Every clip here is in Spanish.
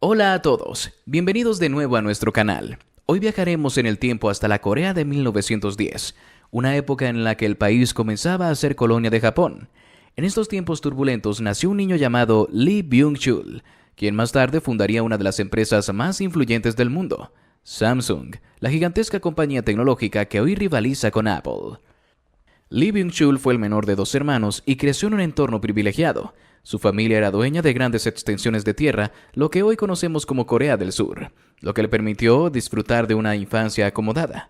Hola a todos, bienvenidos de nuevo a nuestro canal. Hoy viajaremos en el tiempo hasta la Corea de 1910, una época en la que el país comenzaba a ser colonia de Japón. En estos tiempos turbulentos nació un niño llamado Lee Byung-chul, quien más tarde fundaría una de las empresas más influyentes del mundo, Samsung, la gigantesca compañía tecnológica que hoy rivaliza con Apple. Lee Byung-chul fue el menor de dos hermanos y creció en un entorno privilegiado. Su familia era dueña de grandes extensiones de tierra, lo que hoy conocemos como Corea del Sur, lo que le permitió disfrutar de una infancia acomodada.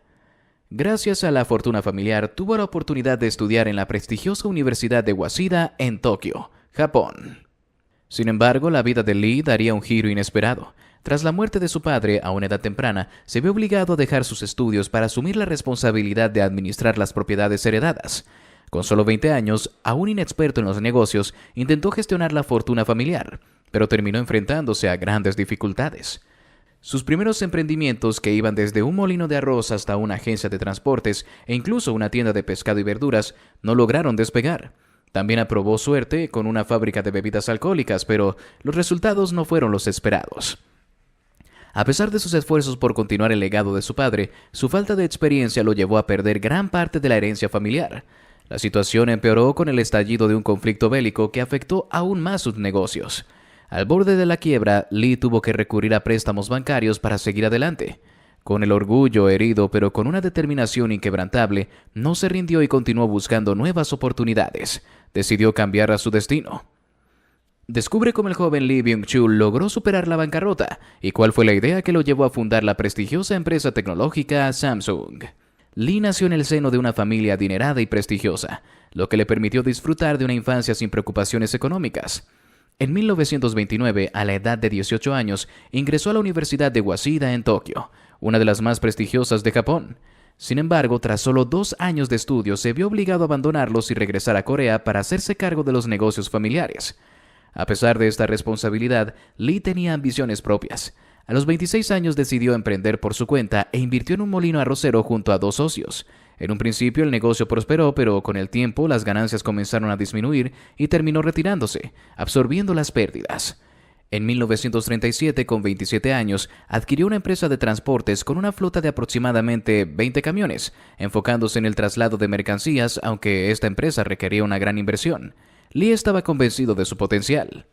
Gracias a la fortuna familiar, tuvo la oportunidad de estudiar en la prestigiosa Universidad de Waseda en Tokio, Japón. Sin embargo, la vida de Lee daría un giro inesperado. Tras la muerte de su padre a una edad temprana, se vio obligado a dejar sus estudios para asumir la responsabilidad de administrar las propiedades heredadas. Con solo 20 años, aún inexperto en los negocios, intentó gestionar la fortuna familiar, pero terminó enfrentándose a grandes dificultades. Sus primeros emprendimientos, que iban desde un molino de arroz hasta una agencia de transportes e incluso una tienda de pescado y verduras, no lograron despegar. También aprobó suerte con una fábrica de bebidas alcohólicas, pero los resultados no fueron los esperados. A pesar de sus esfuerzos por continuar el legado de su padre, su falta de experiencia lo llevó a perder gran parte de la herencia familiar. La situación empeoró con el estallido de un conflicto bélico que afectó aún más sus negocios. Al borde de la quiebra, Lee tuvo que recurrir a préstamos bancarios para seguir adelante. Con el orgullo herido pero con una determinación inquebrantable, no se rindió y continuó buscando nuevas oportunidades. Decidió cambiar a su destino. Descubre cómo el joven Lee Byung-chul logró superar la bancarrota y cuál fue la idea que lo llevó a fundar la prestigiosa empresa tecnológica Samsung. Lee nació en el seno de una familia adinerada y prestigiosa, lo que le permitió disfrutar de una infancia sin preocupaciones económicas. En 1929, a la edad de 18 años, ingresó a la Universidad de Waseda en Tokio, una de las más prestigiosas de Japón. Sin embargo, tras solo 2 años de estudio, se vio obligado a abandonarlos y regresar a Corea para hacerse cargo de los negocios familiares. A pesar de esta responsabilidad, Lee tenía ambiciones propias. A los 26 años decidió emprender por su cuenta e invirtió en un molino arrocero junto a 2 socios. En un principio el negocio prosperó, pero con el tiempo las ganancias comenzaron a disminuir y terminó retirándose, absorbiendo las pérdidas. En 1937, con 27 años, adquirió una empresa de transportes con una flota de aproximadamente 20 camiones, enfocándose en el traslado de mercancías, aunque esta empresa requería una gran inversión. Lee estaba convencido de su potencial.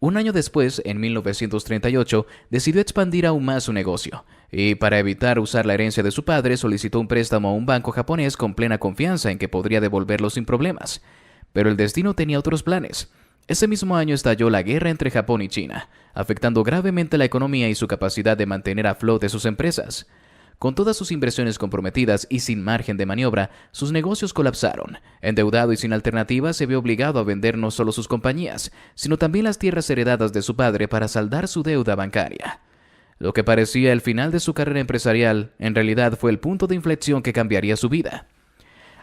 Un año después, en 1938, decidió expandir aún más su negocio, y para evitar usar la herencia de su padre, solicitó un préstamo a un banco japonés con plena confianza en que podría devolverlo sin problemas. Pero el destino tenía otros planes. Ese mismo año estalló la guerra entre Japón y China, afectando gravemente la economía y su capacidad de mantener a flote sus empresas. Con todas sus inversiones comprometidas y sin margen de maniobra, sus negocios colapsaron. Endeudado y sin alternativa, se vio obligado a vender no solo sus compañías, sino también las tierras heredadas de su padre para saldar su deuda bancaria. Lo que parecía el final de su carrera empresarial, en realidad fue el punto de inflexión que cambiaría su vida.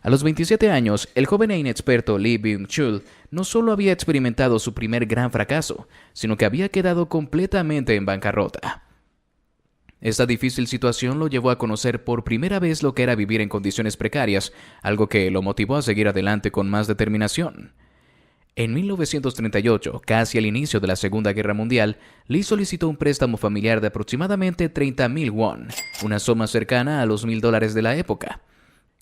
A los 27 años, el joven e inexperto Lee Byung-chul no solo había experimentado su primer gran fracaso, sino que había quedado completamente en bancarrota. Esta difícil situación lo llevó a conocer por primera vez lo que era vivir en condiciones precarias, algo que lo motivó a seguir adelante con más determinación. En 1938, casi al inicio de la Segunda Guerra Mundial, Lee solicitó un préstamo familiar de aproximadamente 30,000 won, una suma cercana a los $1,000 de la época.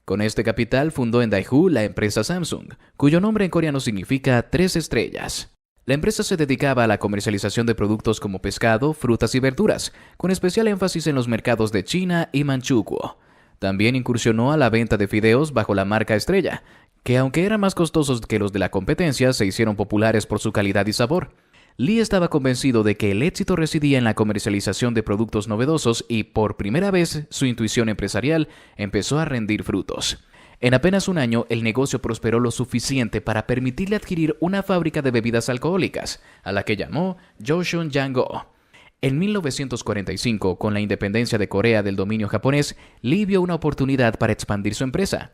Con este capital fundó en Daegu la empresa Samsung, cuyo nombre en coreano significa 3 estrellas. La empresa se dedicaba a la comercialización de productos como pescado, frutas y verduras, con especial énfasis en los mercados de China y Manchukuo. También incursionó a la venta de fideos bajo la marca Estrella, que aunque eran más costosos que los de la competencia, se hicieron populares por su calidad y sabor. Lee estaba convencido de que el éxito residía en la comercialización de productos novedosos y, por primera vez, su intuición empresarial empezó a rendir frutos. En apenas un año, el negocio prosperó lo suficiente para permitirle adquirir una fábrica de bebidas alcohólicas, a la que llamó Joseon Jango. En 1945, con la independencia de Corea del dominio japonés, Lee vio una oportunidad para expandir su empresa.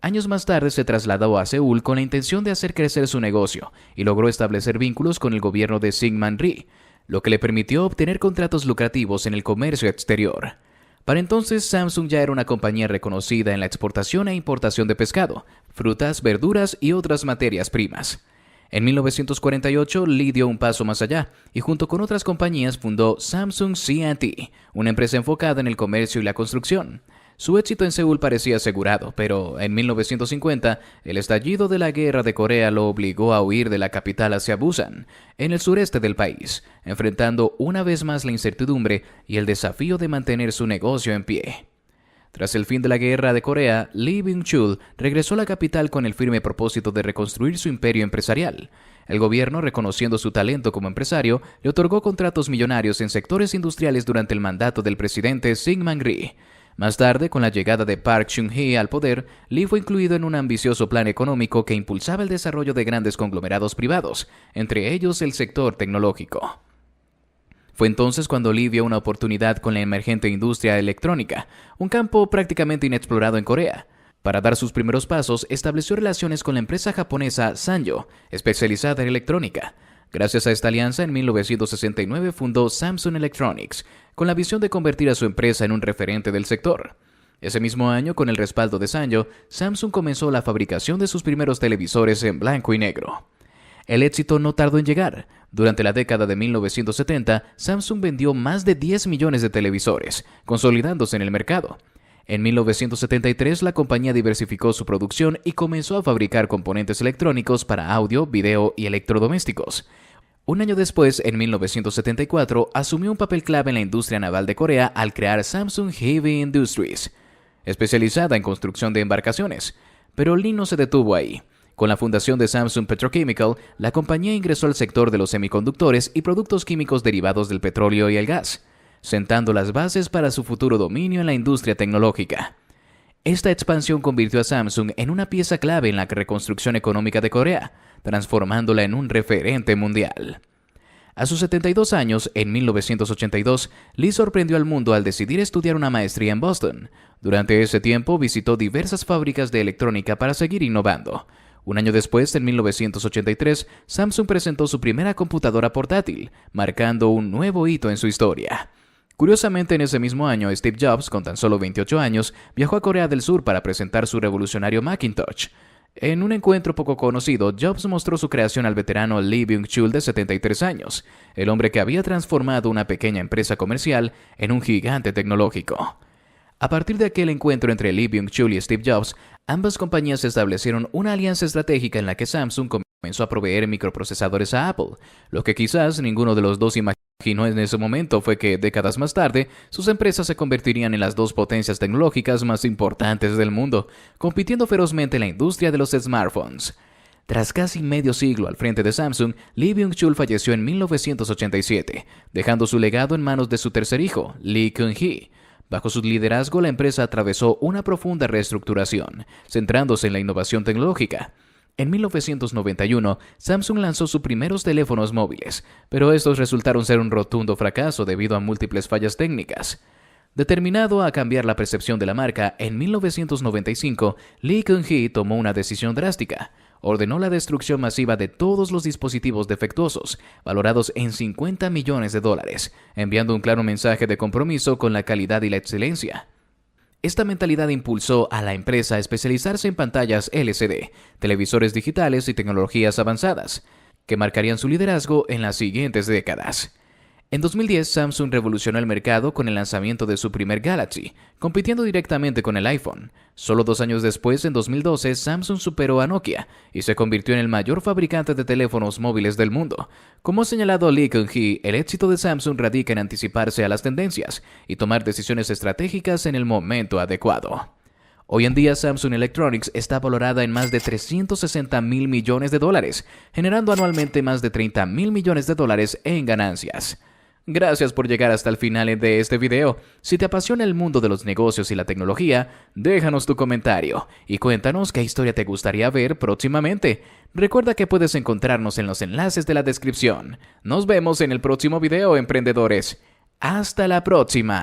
Años más tarde se trasladó a Seúl con la intención de hacer crecer su negocio y logró establecer vínculos con el gobierno de Syngman Rhee, lo que le permitió obtener contratos lucrativos en el comercio exterior. Para entonces, Samsung ya era una compañía reconocida en la exportación e importación de pescado, frutas, verduras y otras materias primas. En 1948, Lee dio un paso más allá y junto con otras compañías fundó Samsung C&T, una empresa enfocada en el comercio y la construcción. Su éxito en Seúl parecía asegurado, pero en 1950, el estallido de la Guerra de Corea lo obligó a huir de la capital hacia Busan, en el sureste del país, enfrentando una vez más la incertidumbre y el desafío de mantener su negocio en pie. Tras el fin de la Guerra de Corea, Lee Byung-chul regresó a la capital con el firme propósito de reconstruir su imperio empresarial. El gobierno, reconociendo su talento como empresario, le otorgó contratos millonarios en sectores industriales durante el mandato del presidente Syngman Rhee. Más tarde, con la llegada de Park Chung-hee al poder, Lee fue incluido en un ambicioso plan económico que impulsaba el desarrollo de grandes conglomerados privados, entre ellos el sector tecnológico. Fue entonces cuando Lee vio una oportunidad con la emergente industria electrónica, un campo prácticamente inexplorado en Corea. Para dar sus primeros pasos, estableció relaciones con la empresa japonesa Sanyo, especializada en electrónica. Gracias a esta alianza, en 1969 fundó Samsung Electronics, con la visión de convertir a su empresa en un referente del sector. Ese mismo año, con el respaldo de Sanyo, Samsung comenzó la fabricación de sus primeros televisores en blanco y negro. El éxito no tardó en llegar. Durante la década de 1970, Samsung vendió más de 10 millones de televisores, consolidándose en el mercado. En 1973, la compañía diversificó su producción y comenzó a fabricar componentes electrónicos para audio, video y electrodomésticos. Un año después, en 1974, asumió un papel clave en la industria naval de Corea al crear Samsung Heavy Industries, especializada en construcción de embarcaciones. Pero Lee no se detuvo ahí. Con la fundación de Samsung Petrochemical, la compañía ingresó al sector de los semiconductores y productos químicos derivados del petróleo y el gas, sentando las bases para su futuro dominio en la industria tecnológica. Esta expansión convirtió a Samsung en una pieza clave en la reconstrucción económica de Corea, transformándola en un referente mundial. A sus 72 años, en 1982, Lee sorprendió al mundo al decidir estudiar una maestría en Boston. Durante ese tiempo, visitó diversas fábricas de electrónica para seguir innovando. Un año después, en 1983, Samsung presentó su primera computadora portátil, marcando un nuevo hito en su historia. Curiosamente, en ese mismo año, Steve Jobs, con tan solo 28 años, viajó a Corea del Sur para presentar su revolucionario Macintosh. En un encuentro poco conocido, Jobs mostró su creación al veterano Lee Byung-chul de 73 años, el hombre que había transformado una pequeña empresa comercial en un gigante tecnológico. A partir de aquel encuentro entre Lee Byung-chul y Steve Jobs, ambas compañías establecieron una alianza estratégica en la que Samsung comenzó a proveer microprocesadores a Apple. Lo que quizás ninguno de los dos imaginó en ese momento fue que, décadas más tarde, sus empresas se convertirían en las dos potencias tecnológicas más importantes del mundo, compitiendo ferozmente en la industria de los smartphones. Tras casi medio siglo al frente de Samsung, Lee Byung-chul falleció en 1987, dejando su legado en manos de su tercer hijo, Lee Kun-hee. Bajo su liderazgo, la empresa atravesó una profunda reestructuración, centrándose en la innovación tecnológica. En 1991, Samsung lanzó sus primeros teléfonos móviles, pero estos resultaron ser un rotundo fracaso debido a múltiples fallas técnicas. Determinado a cambiar la percepción de la marca, en 1995, Lee Kun-hee tomó una decisión drástica. Ordenó la destrucción masiva de todos los dispositivos defectuosos, valorados en $50 millones, enviando un claro mensaje de compromiso con la calidad y la excelencia. Esta mentalidad impulsó a la empresa a especializarse en pantallas LCD, televisores digitales y tecnologías avanzadas, que marcarían su liderazgo en las siguientes décadas. En 2010, Samsung revolucionó el mercado con el lanzamiento de su primer Galaxy, compitiendo directamente con el iPhone. Solo 2 años después, en 2012, Samsung superó a Nokia y se convirtió en el mayor fabricante de teléfonos móviles del mundo. Como ha señalado Lee Kun-hee, el éxito de Samsung radica en anticiparse a las tendencias y tomar decisiones estratégicas en el momento adecuado. Hoy en día, Samsung Electronics está valorada en más de $360 mil millones, generando anualmente más de $30 mil millones en ganancias. Gracias por llegar hasta el final de este video. Si te apasiona el mundo de los negocios y la tecnología, déjanos tu comentario y cuéntanos qué historia te gustaría ver próximamente. Recuerda que puedes encontrarnos en los enlaces de la descripción. Nos vemos en el próximo video, emprendedores. ¡Hasta la próxima!